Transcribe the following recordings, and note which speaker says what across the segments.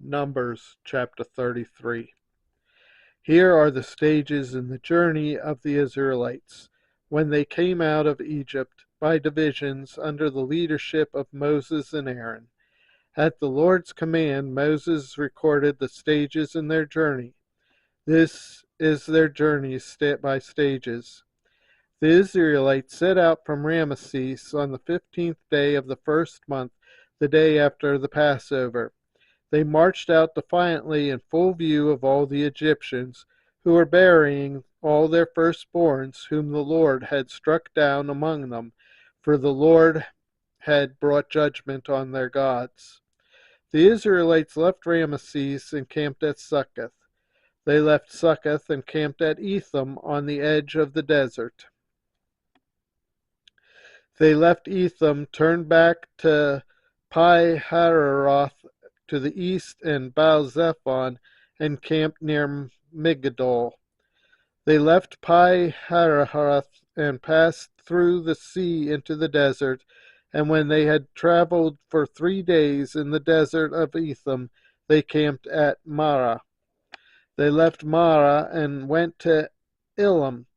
Speaker 1: Numbers chapter 33. Here are the stages in the journey of the Israelites when they came out of Egypt by divisions under the leadership of Moses and Aaron. At the Lord's command, Moses recorded the stages in their journey. This is their journey by stages. The Israelites set out from Ramesses on the 15th day of the first month, the day after the Passover. They marched out defiantly in full view of all the Egyptians, who were burying all their firstborns whom the Lord had struck down among them, for the Lord had brought judgment on their gods. The Israelites left Ramesses and camped at Succoth. They left Succoth and camped at Etham on the edge of the desert. They left Etham, turned back to Pi-hahiroth to the east and Baal-zephon, and camped near Migdol. They left Pi-hahiroth and passed through the sea into the desert, and when they had traveled for 3 days in the desert of Etham, they camped at Marah. They left Marah and went to Elim,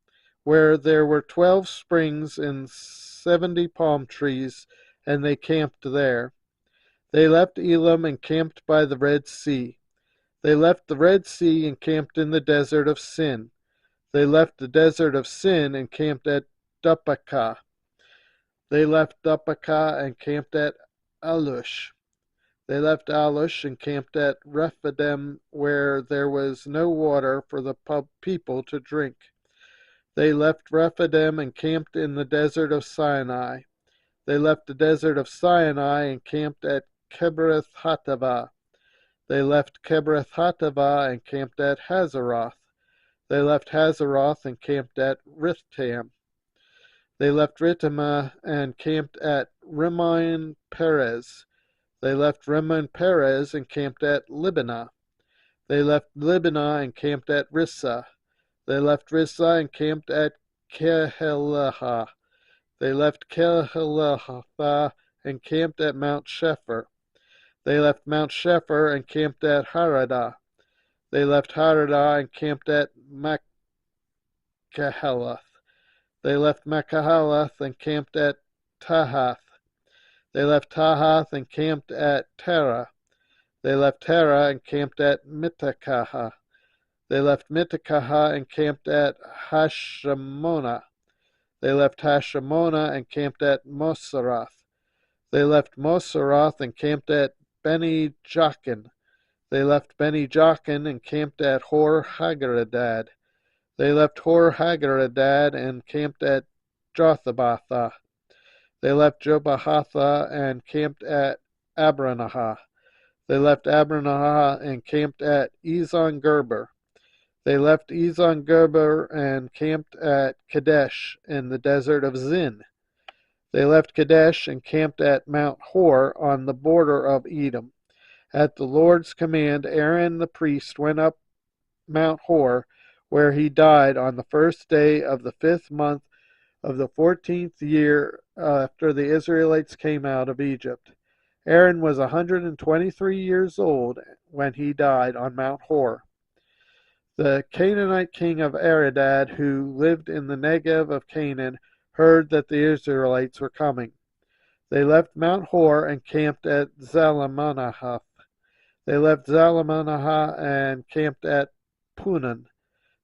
Speaker 1: where there were 12 springs and 70 palm trees, and they camped there. They left Elim and camped by the Red Sea. They left the Red Sea and camped in the desert of Sin. They left the desert of Sin and camped at Dophkah. They left Dophkah and camped at Alush. They left Alush and camped at Rephidim, where there was no water for the people to drink. They left Rephidim and camped in the desert of Sinai. They left the desert of Sinai and camped at Kibroth Hattaavah. They left Kibroth Hattaavah and camped at Hazeroth. They left Hazeroth and camped at Rithtam. They left Rittimah and camped at Rimmon Perez. They left Rimmon Perez and camped at Libnah. They left Libnah and camped at Rissah. They left Rissah and camped at Kehelatha. They left Kehelatha and camped at Mount Shepher. They left Mount Shepher and camped at Haradah. They left Haradah and camped at Machpelah. They left Machpelah and camped at Tahath. They left Tahath and camped at Terah. They left Terah and camped at Mittakaha. They left Mittakaha and camped at Hashmonah. They left Hashmonah and camped at Moseroth. They left Moseroth and camped at Beni Jaakan. They left Beni Jaakan and camped at Hor Haggardad. They left Hor Haggardad and camped at Jothabatha. They left Jothabatha and camped at Abranah. They left Abranah and camped at Ezon Geber. They left Ezon Geber and camped at Kadesh in the desert of Zin. They left Kadesh and camped at Mount Hor on the border of Edom. At the Lord's command, Aaron the priest went up Mount Hor, where he died on the first day of the 5th month of the 14th year after the Israelites came out of Egypt. Aaron was 123 years old when he died on Mount Hor. The Canaanite king of Arad, who lived in the Negev of Canaan, heard that the Israelites were coming. They left Mount Hor and camped at Zalmanah. They left Zalmanah and camped at Punan.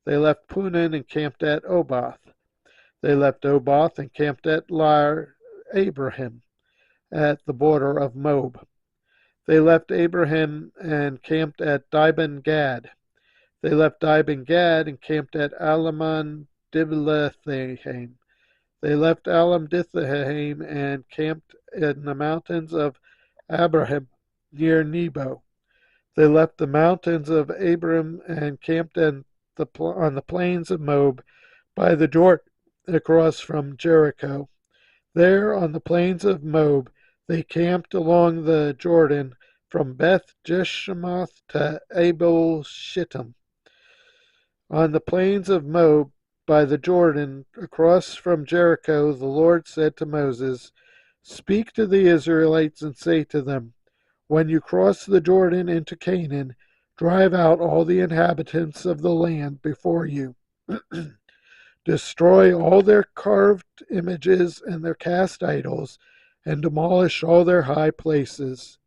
Speaker 1: They left Punan and camped at Oboth. They left Oboth and camped at Abraham, at the border of Moab. They left Abraham and camped at Dibon Gad. They left Dibon Gad and camped at Alamon Diblathaim. They left Alam Dithaim and camped in the mountains of Abraham near Nebo. They left the mountains of Abraham and camped on the plains of Moab by the Jordan across from Jericho. There on the plains of Moab they camped along the Jordan from Beth Jeshimoth to Abel Shittim. On the plains of Moab by the Jordan across from Jericho, the Lord said to Moses, "Speak to the Israelites and say to them, When you cross the Jordan into Canaan, drive out all the inhabitants of the land before you. Destroy all their carved images and their cast idols, and demolish all their high places.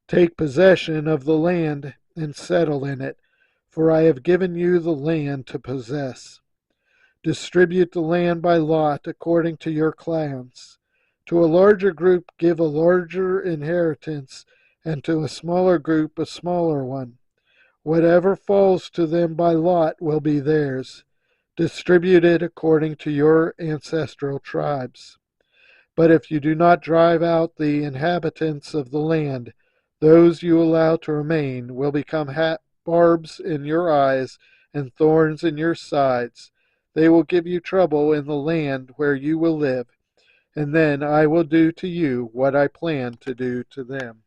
Speaker 1: Take possession of the land and settle in it, for I have given you the land to possess. Distribute the land by lot according to your clans. To a larger group give a larger inheritance, and to a smaller group a smaller one. Whatever falls to them by lot will be theirs, distributed according to your ancestral tribes. But if you do not drive out the inhabitants of the land, those you allow to remain will become barbs in your eyes and thorns in your sides. They will give you trouble in the land where you will live, and then I will do to you what I plan to do to them.